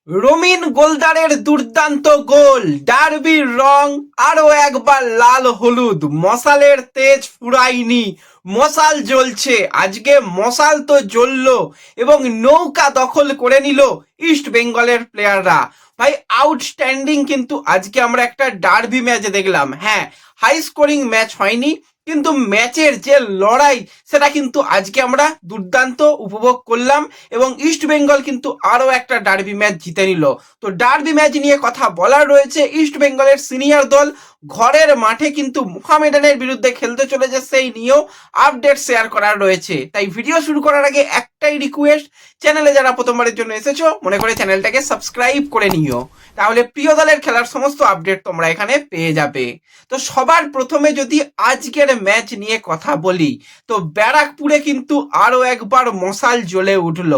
রমিন গোলদারের দুর্দান্ত গোল, ডার্বির রং আরো একবার লাল হলুদ, মশালের তেজ ফুরায়নি, মশাল জ্বলছে। আজকে মশাল তো জ্বললো এবং নৌকা দখল করে নিল ইস্ট বেঙ্গলের প্লেয়াররা। ভাই আউটস্ট্যান্ডিং কিন্তু আজকে আমরা একটা ডার্বি ম্যাচ দেখলাম। হ্যাঁ, হাই স্কোরিং ম্যাচ হয়নি, কিন্তু ম্যাচের যে লড়াই সেটা কিন্তু আজকে আমরা দুর্দান্ত উপভোগ করলাম এবং ইস্ট বেঙ্গল কিন্তু আরো একটা ডার্বি ম্যাচ জিতে নিল। তো ডার্বি ম্যাচ নিয়ে কথা বলার রয়েছে। ইস্ট বেঙ্গলের সিনিয়র দল ঘরের মাঠে কিন্তু মোহামেডানের বিরুদ্ধে খেলতে চলেছে, সেই নিয়েও আপডেট শেয়ার করার রয়েছে। তাই ভিডিও শুরু করার আগে একটাই রিকোয়েস্ট, চ্যানেলে যারা প্রথমবারের জন্য এসেছো মনে করে চ্যানেলটাকে সাবস্ক্রাইব করে নিও, তাহলে প্রিয় দলের খেলার সমস্ত আপডেট তোমরা এখানে পেয়ে যাবে। তো সবার প্রথমে যদি আজকের ম্যাচ নিয়ে কথা বলি, তো ব্যারাকপুরে কিন্তু আরো একবার মশাল জ্বলে উঠল।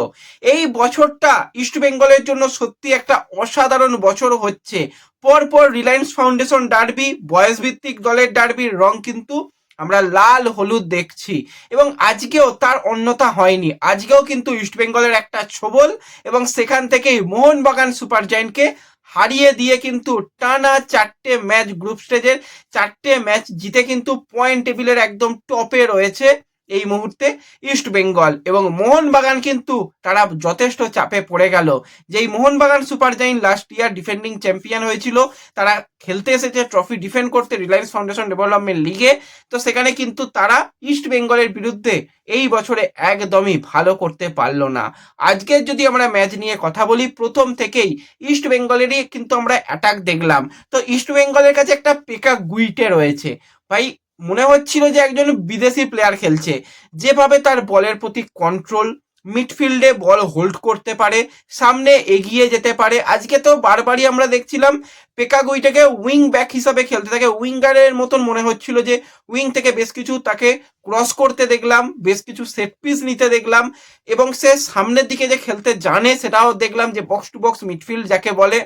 এই বছরটা ইস্ট বেঙ্গলের জন্য সত্যি একটা অসাধারণ বছর হচ্ছে। পরপর রিলায়েন্স ফাউন্ডেশন ডার্বি, বয়স ভিত্তিক দলের ডার্বির রং কিন্তু আমরা লাল হলুদ দেখছি এবং আজকেও তার অন্যথা হয়নি। আজকেও কিন্তু ইস্ট বেঙ্গলের একটা ছোবল এবং সেখান থেকেই মোহনবাগান সুপার জায়েন্টকে হারিয়ে দিয়ে কিন্তু টানা 4টে ম্যাচ, গ্রুপ স্টেজের 4টে ম্যাচ জিতে কিন্তু পয়েন্ট টেবিলের একদম টপে রয়েছে এই মুহূর্তে ইস্ট বেঙ্গল। এবং মোহনবাগান কিন্তু তারা যথেষ্ট চাপে পড়ে গেল। যেই Mohun Bagan super giant last year defending champion হয়েছিল, তারা খেলতে এসেছে ট্রফি ডিফেন্ড করতে রিলায়েন্স ফাউন্ডেশন ডেভেলপমেন্ট লিগে। তো সেখানে কিন্তু তারা ইস্ট বেঙ্গলের বিরুদ্ধে এই বছরে একদমই ভালো করতে পারলো না। আজকের যদি আমরা ম্যাচ নিয়ে কথা বলি, প্রথম থেকেই ইস্ট বেঙ্গলেরই কিন্তু আমরা অ্যাটাক দেখলাম। তো ইস্ট বেঙ্গলের কাছে একটা পেকা গুইটে রয়েছে। ভাই মনে হচ্ছিল যে একজন বিদেশি প্লেয়ার খেলছে। যেভাবে তার বলের প্রতি কন্ট্রোল, মিডফিল্ডে বল হোল্ড করতে পারে, সামনে এগিয়ে যেতে পারে। আজকে তো বারবারই আমরা দেখছিলাম পেকাগুইটাকে উইং ব্যাক হিসাবে খেলতে থাকে, উইঙ্গারের মতন মনে হচ্ছিল যে উইং থেকে বেশ কিছু তাকে ক্রস করতে দেখলাম, বেশ কিছু সেট পিস নিতে দেখলাম এবং সে সামনের দিকে যে খেলতে জানে সেটাও দেখলাম, যে বক্স টু বক্স মিডফিল্ড যাকে বলে,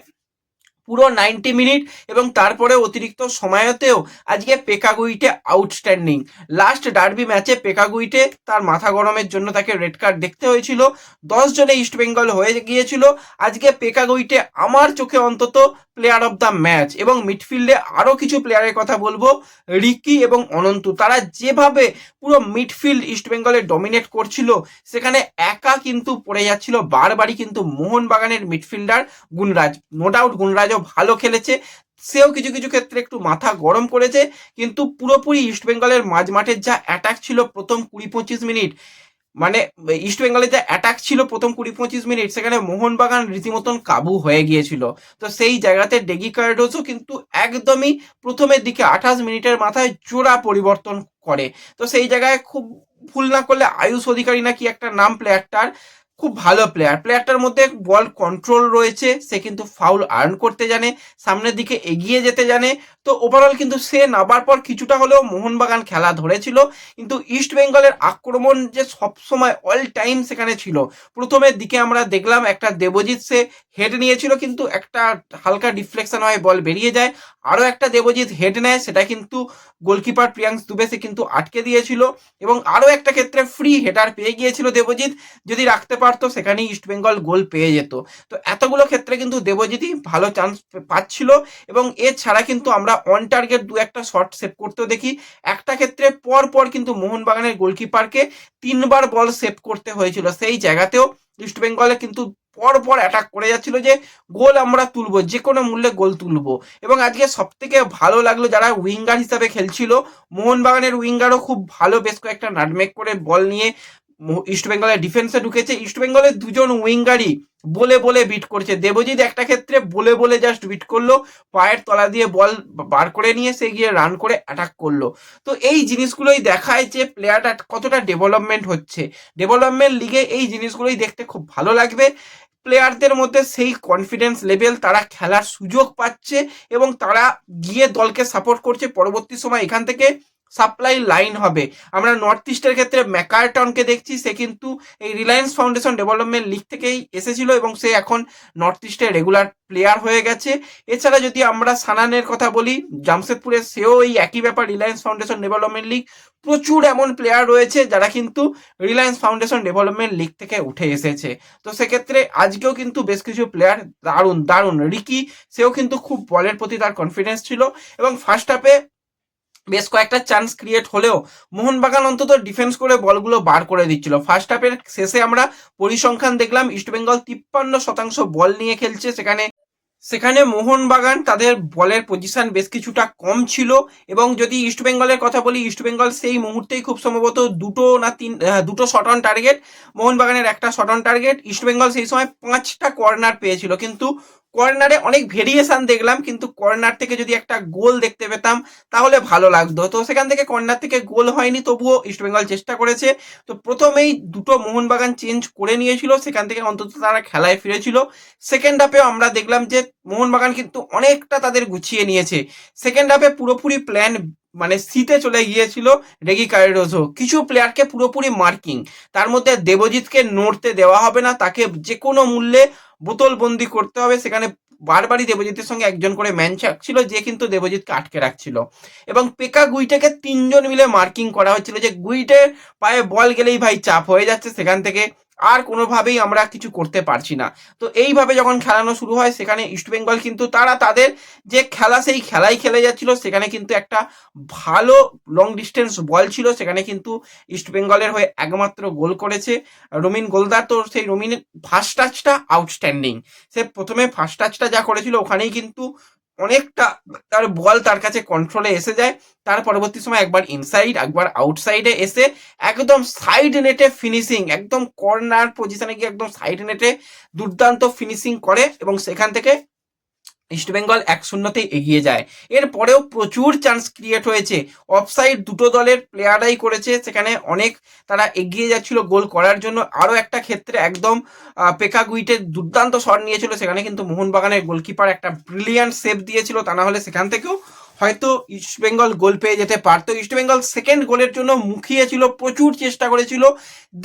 পুরো 90 মিনিট এবং তারপরে অতিরিক্ত সময়তেও আজকে পেকাগুইটে আউটস্ট্যান্ডিং। লাস্ট ডার্বি ম্যাচে পেকাগুইটে তার মাথা গরমের জন্য তাকে রেড কার্ড দেখতে হয়েছিল, 10 জনে ইস্ট বেঙ্গল হয়ে গিয়েছিল। আজকে পেকাগুইটে আমার চোখে অন্তত প্লেয়ার অফ দ্য ম্যাচ। এবং মিডফিল্ডে আরও কিছু প্লেয়ারের কথা বলবো, রিকি এবং অনন্তু, তারা যেভাবে পুরো মিডফিল্ড ইস্ট বেঙ্গলে ডমিনেট করছিল, সেখানে একা কিন্তু পড়ে যাচ্ছিল বারবারই কিন্তু মোহনবাগানের মিডফিল্ডার গুণরাজ। নো ডাউট গুণরাজও ভালো খেলেছে, সেও কিছু কিছু ক্ষেত্রে একটু মাথা গরম করেছে, কিন্তু পুরোপুরি ইস্ট বেঙ্গলের মাঝ মাঠের যা অ্যাটাক ছিল প্রথম 20-25 মিনিট, মানে ইস্ট বেঙ্গলের যে অ্যাটাক ছিল প্রথম 20-25 মিনিট, সেখানে মোহনবাগান রীতিমতন কাবু হয়ে গিয়েছিল। তো সেই জায়গাতে ডেগি কার্ডোসও কিন্তু একদমই প্রথমের দিকে 28 মিনিটের মাথায় জোড়া পরিবর্তন করে। তো সেই জায়গায় খুব ভুল না করলে আয়ুষ অধিকারী নাকি একটা নাম প্লেয়ারটার, খুব ভালো প্লেয়ারটার মধ্যে বল কন্ট্রোল রয়েছে, সে কিন্তু ফাউল আর্ন করতে জানে, সামনের দিকে এগিয়ে যেতে জানে। তো ওভারঅল কিন্তু সে নামার পর কিছুটা হলেও মোহনবাগান খেলা ধরেছিল, কিন্তু ইস্ট বেঙ্গলের আক্রমণ যে সবসময় অল টাইম সেখানে ছিল। প্রথমের দিকে আমরা দেখলাম একটা দেবজিৎ, সে হেড নিয়েছিল কিন্তু একটা হালকা ডিফ্লেকশন হয়, বল বেরিয়ে যায়। আরও একটা দেবজিৎ হেড নেয়, সেটা কিন্তু গোলকিপার প্রিয়াংশ দুবে সে কিন্তু আটকে দিয়েছিল। এবং আরও একটা ক্ষেত্রে ফ্রি হেডার পেয়ে গিয়েছিল দেবজিৎ, যদি রাখতে পারতো সেখানেই ইস্ট বেঙ্গল গোল পেয়ে যেত। তো এতগুলো ক্ষেত্রে কিন্তু দেবজিৎই ভালো চান্স পাচ্ছিল। এবং এছাড়া কিন্তু আমরা অন টার্গেট দু একটা শট সেভ করতেও দেখি। একটা ক্ষেত্রে পর পর কিন্তু মোহনবাগানের গোলকিপারকে 3বার বল সেভ করতে হয়েছিল, সেই জায়গাতেও ইস্ট বেঙ্গলে কিন্তু পরপর অ্যাটাক করে যাচ্ছিল যে গোল আমরা তুলবো, যে কোনো মূল্যে গোল তুলবো। এবং আজকে সব থেকে ভালো লাগলো যারা উইঙ্গার হিসাবে খেলছিল, মোহনবাগানের উইঙ্গারও খুব ভালো বেশ কয়েকটা নাটমেক করে বল নিয়ে ইস্ট বেঙ্গলের ডিফেন্সে ঢুকেছে। ইস্ট বেঙ্গলের দুজন উইঙ্গারই বলে বলে বিট করছে। দেবজিৎ একটা ক্ষেত্রে বলে বলে জাস্ট বিট করলো, পায়ের তলা দিয়ে বল বার করে নিয়ে সে গিয়ে রান করে অ্যাটাক করলো। তো এই জিনিসগুলোই দেখায় যে প্লেয়ারটা কতটা ডেভেলপমেন্ট হচ্ছে। ডেভেলপমেন্ট লিগে এই জিনিসগুলোই দেখতে খুব ভালো লাগবে। প্লেয়ারদের মধ্যে সেই কনফিডেন্স লেভেল, তারা খেলার সুযোগ পাচ্ছে এবং তারা গিয়ে দলকে সাপোর্ট করছে। পরবর্তী সময় এখান থেকে সাপ্লাই লাইন হবে। আমরা নর্থ ইস্টের ক্ষেত্রে ম্যাকারটনকে দেখছি, সে কিন্তু এই রিলায়েন্স ফাউন্ডেশন ডেভেলপমেন্ট লিগ থেকেই এসেছিল এবং সে এখন নর্থ ইস্টের রেগুলার প্লেয়ার হয়ে গেছে। এছাড়া যদি আমরা সানানের কথা বলি, জামশেদপুরের, সেও এই একই ব্যাপার, রিলায়েন্স ফাউন্ডেশন ডেভেলপমেন্ট লিগ। প্রচুর এমন প্লেয়ার রয়েছে যারা কিন্তু রিলায়েন্স ফাউন্ডেশন ডেভেলপমেন্ট লিগ থেকে উঠে এসেছে। তো সেক্ষেত্রে আজকেও কিন্তু বেশ কিছু প্লেয়ার দারুণ দারুণ, রিকি সেও কিন্তু খুব বলের প্রতি তার কনফিডেন্স ছিল এবং ফার্স্ট হাফে বেশ কয়েকটা চান্স ক্রিয়েট হলেও মোহনবাগান অন্তত ডিফেন্স করে বলগুলো বার করে দিচ্ছিল। ফার্স্ট হাফের শেষে আমরা পরিসংখ্যান দেখলাম, ইস্টবেঙ্গল 53% বল নিয়ে খেলছে, সেখানে মোহনবাগান তাদের বলের পজিশন বেশ কিছুটা কম ছিল। এবং যদি ইস্টবেঙ্গলের কথা বলি, ইস্টবেঙ্গল সেই মুহূর্তেই খুব সম্ভবত দুটো শট অন টার্গেট, মোহনবাগানের একটা শট অন টার্গেট। ইস্টবেঙ্গল সেই সময় 5টা কর্নার পেয়েছিল, কিন্তু কর্নারে অনেক ভেরিয়েশন দেখলাম, কিন্তু কর্নার থেকে যদি একটা গোল দেখতে পেতাম তাহলে ভালো লাগতো। তো সেখান থেকে কর্নার থেকে গোল হয়নি, তবুও ইস্টবেঙ্গল চেষ্টা করেছে। তো প্রথমেই দুটো মোহনবাগান চেঞ্জ করে নিয়েছিল, সেখান থেকে অন্তত তারা খেলায় ফিরেছিল। সেকেন্ড হাফেও আমরা দেখলাম যে মোহনবাগান কিন্তু অনেকটা তাদের গুছিয়ে নিয়েছে। সেকেন্ড হাফে পুরোপুরি প্ল্যান মানে সিতে চলে গিয়েছিল রেগি কার্ডোজো, কিছু প্লেয়ারকে পুরোপুরি মার্কিং, তার মধ্যে দেবজিৎকে নড়তে দেওয়া হবে না, তাকে যে কোনো মূল্যে বোতলবন্দি করতে হবে। সেখানে বারবারই দেবজিতের সঙ্গে একজন করে ম্যান ছিল, যে কিন্তু দেবজিৎকে আটকে রাখছিল। এবং পেকা গুইটেকে 3জন মিলে মার্কিং করা হচ্ছিল, যে গুইটের পায়ে বল গেলেই ভাই চাপ হয়ে যাচ্ছে, সেখান থেকে আর কোনোভাবেই আমরা কিছু করতে পারছি না। তো এইভাবে যখন খেলানো শুরু হয়, সেখানে ইস্টবেঙ্গল কিন্তু তারা তাদের যে খেলা সেই খেলাই খেলে যাচ্ছিল। সেখানে কিন্তু একটা ভালো লং ডিস্টেন্স বল ছিল, সেখানে কিন্তু ইস্টবেঙ্গলের হয়ে একমাত্র গোল করেছে রমিন গোলদার। তো সেই রমিনের ফার্স্ট টাচটা আউটস্ট্যান্ডিং, সে প্রথমে ফার্স্ট টাচটা যা করেছিল ওখানেই কিন্তু অনেকটা তার বল তার কাছে কন্ট্রোলে এসে যায়। তার পরবর্তী সময় একবার ইনসাইড একবার আউটসাইডে এসে একদম সাইড নেটে ফিনিশিং, একদম কর্নার পজিশনে গিয়ে একদম সাইড নেটে দুর্দান্ত ফিনিশিং করে এবং সেখান থেকে ইস্টবেঙ্গল 1-0 এগিয়ে যায়। এরপরেও প্রচুর চান্স ক্রিয়েট হয়েছে, অফসাইড দুটো দলের প্লেয়াররাই করেছে, সেখানে অনেক তারা এগিয়ে যাচ্ছিল গোল করার জন্য। আরও একটা ক্ষেত্রে একদম পেকা গুইটের দুর্দান্ত শট নিয়েছিল, সেখানে কিন্তু মোহনবাগানের গোলকিপার একটা ব্রিলিয়ান্ট সেভ দিয়েছিল, তা না হলে সেখান থেকেও হয়তো ইস্টবেঙ্গল গোল পেয়ে যেতে পারতো। ইস্টবেঙ্গল সেকেন্ড গোলের জন্য মুখিয়েছিল, প্রচুর চেষ্টা করেছিল।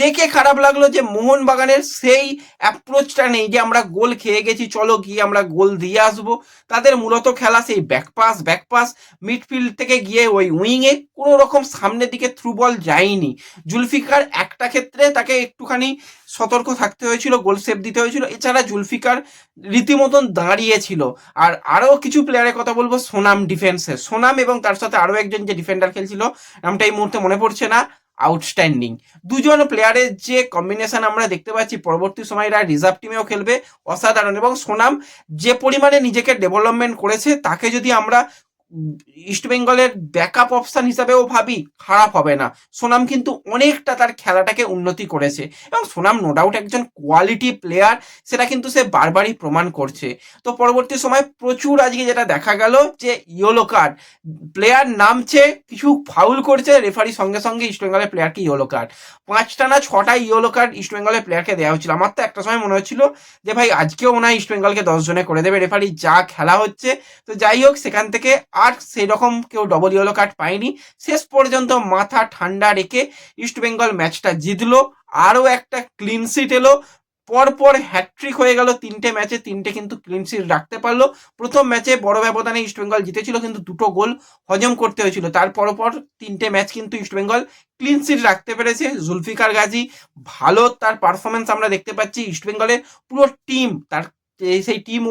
দেখে খারাপ লাগলো যে মোহনবাগানের সেই অ্যাপ্রোচটা নেই, যে আমরা গোল খেয়ে গেছি, চলো গিয়ে আমরা গোল দিয়ে আসবো। তাদের মূলত খেলা সেই ব্যাকপাস মিডফিল্ড থেকে গিয়ে ওই উইংয়ে, কোনো রকম সামনের দিকে থ্রু বল যায়নি। জুলফিকার একটা ক্ষেত্রে তাকে একটুখানি সতর্ক থাকতে হয়েছিল, গোল সেভ দিতে হয়েছিল, এছাড়া জুলফিকার রীতিমতন দাঁড়িয়েছিল। আর আরও কিছু প্লেয়ারের কথা বলবো সোনাম ডিফেন্সে, সোনাম এবং তার সাথে আরও একজন যে ডিফেন্ডার খেলছিল, নামটা এই মুহূর্তে মনে পড়ছে না, আউটস্ট্যান্ডিং। দুজন প্লেয়ারের যে কম্বিনেশন আমরা দেখতে পাচ্ছি, পরবর্তী সময় এরা রিজার্ভ টিমেও খেলবে, অসাধারণ। এবং সোনাম যে পরিমাণে নিজেকে ডেভেলপমেন্ট করেছে, তাকে যদি আমরা ইস্টবেঙ্গলের ব্যাকআপ অপশন হিসাবেও ভাবি, খারাপ হবে না। সোনাম কিন্তু অনেকটা তার খেলাটাকে উন্নতি করেছে এবং সোনাম নো ডাউট একজন কোয়ালিটি প্লেয়ার, সেটা কিন্তু সে বারবারই প্রমাণ করছে। তো পরবর্তী সময় প্রচুর আজকে যেটা দেখা গেল যে ইয়েলো কার্ড, প্লেয়ার নামছে, কিছু ফাউল করছে, রেফারি সঙ্গে সঙ্গে ইস্টবেঙ্গলের প্লেয়ারকে ইয়েলো কার্ড, 5টা না 6টা ইয়েলো কার্ড ইস্টবেঙ্গলের প্লেয়ারকে দেওয়া হচ্ছিল। আমার তো একটা সময় মনে হচ্ছিল যে ভাই আজকেও মনে হয় ইস্টবেঙ্গলকে 10 জনে করে দেবে, রেফারি যা খেলা হচ্ছে। তো যাই হোক, সেখান থেকে আর সেই রকম কেউ ডবল ইয়েলো কার্ড পায়নি। শেষ পর্যন্ত মাথা ঠান্ডা রেখে ইস্টবেঙ্গল ম্যাচটা জিতলো, আরও একটা ক্লিন শিট এলো, পরপর হ্যাট্রিক হয়ে গেল 3টে ম্যাচে, 3টে কিন্তু ক্লিন শিট রাখতে পারলো। প্রথম ম্যাচে বড় ব্যবধানে ইস্টবেঙ্গল জিতেছিল, কিন্তু 2টো গোল হজম করতে হয়েছিল। তার পরপর 3টে ম্যাচ কিন্তু ইস্টবেঙ্গল ক্লিন শিট রাখতে পেরেছে। জুলফিকার গাজী ভালো তার পারফরমেন্স আমরা দেখতে পাচ্ছি। ইস্টবেঙ্গলের পুরো টিম, তার সেই টিম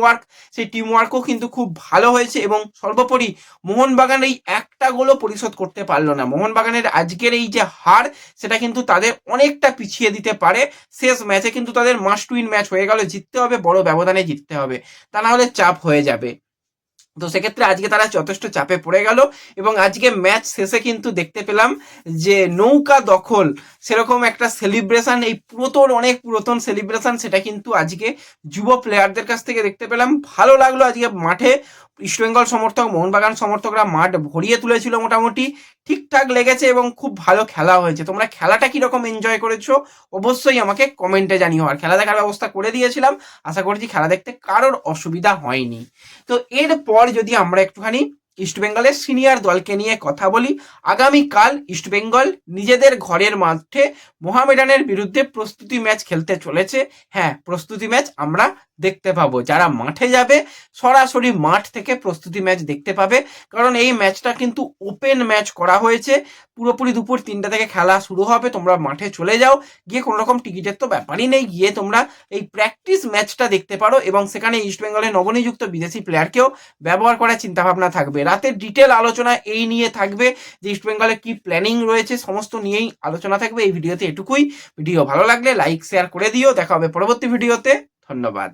ওয়ার্কও কিন্তু খুব ভালো হয়েছে। এবং সর্বোপরি মোহনবাগান এই একটা গোলও পরিশোধ করতে পারলো না। মোহনবাগানের আজকের এই যে হার, সেটা কিন্তু তাদের অনেকটা পিছিয়ে দিতে পারে। শেষ ম্যাচে কিন্তু তাদের মাস্ট উইন ম্যাচ হয়ে গেল, জিততে হবে, বড় ব্যবধানে জিততে হবে, তা না হলে চাপ হয়ে যাবে। তো সেক্ষেত্রে আজকে তারা যথেষ্ট চাপে পড়ে গেল এবং আজকে ম্যাচ শেষে কিন্তু দেখতে পেলাম যে নৌকা দখল, সেরকম একটা সেলিব্রেশন, এই অনেক পুরাতন সেলিব্রেশন, সেটা কিন্তু আজকে যুব প্লেয়ারদের কাছ থেকে দেখতে পেলাম। ভালো লাগলো। আজকে মাঠে ইস্টবেঙ্গল সমর্থক, মোহনবাগান সমর্থকরা মাঠ ভরিয়ে তুলেছিল, মোটামুটি ঠিকঠাক লেগেছে এবং খুব ভালো খেলা হয়েছে। তোমরা খেলাটা কিরকম এনজয় করেছো অবশ্যই আমাকে কমেন্টে জানিও। আর খেলা দেখার ব্যবস্থা করে দিয়েছিলাম, আশা করছি খেলা দেখতে কারোর অসুবিধা হয়নি। তো এরপর যদি আমরা একটুখানি ইস্টবেঙ্গলের সিনিয়র দলকে নিয়ে কথা বলি। আগামীকাল ইস্টবেঙ্গল নিজেদের ঘরের মাঠে মোহামেডানের বিরুদ্ধে প্রস্তুতি ম্যাচ খেলতে চলেছে। হ্যাঁ, প্রস্তুতি ম্যাচ আমরা দেখতে পাবো। যারা মাঠে যাবে সরাসরি মাঠ থেকে প্রস্তুতি ম্যাচ দেখতে পাবে, কারণ এই ম্যাচটা কিন্তু ওপেন ম্যাচ করা হয়েছে। পুরোপুরি দুপুর 3টা থেকে খেলা শুরু হবে। তোমরা মাঠে চলে যাও, গিয়ে কোনো রকম টিকিটের তো ব্যাপারই নেই, গিয়ে তোমরা এই প্র্যাকটিস ম্যাচটা দেখতে পারো এবং সেখানে ইস্টবেঙ্গলের নবনিযুক্ত বিদেশি প্লেয়ারকেও ব্যবহার করার চিন্তাভাবনা থাকবে। রাতের ডিটেল আলোচনা এই নিয়ে থাকবে যে ইস্টবেঙ্গলের কি প্ল্যানিং রয়েছে, সমস্ত নিয়েই আলোচনা থাকবে এই ভিডিওতে। এটুকুই। ভিডিও ভালো লাগলে লাইক শেয়ার করে দিও। দেখা হবে পরবর্তী ভিডিওতে। ধন্যবাদ।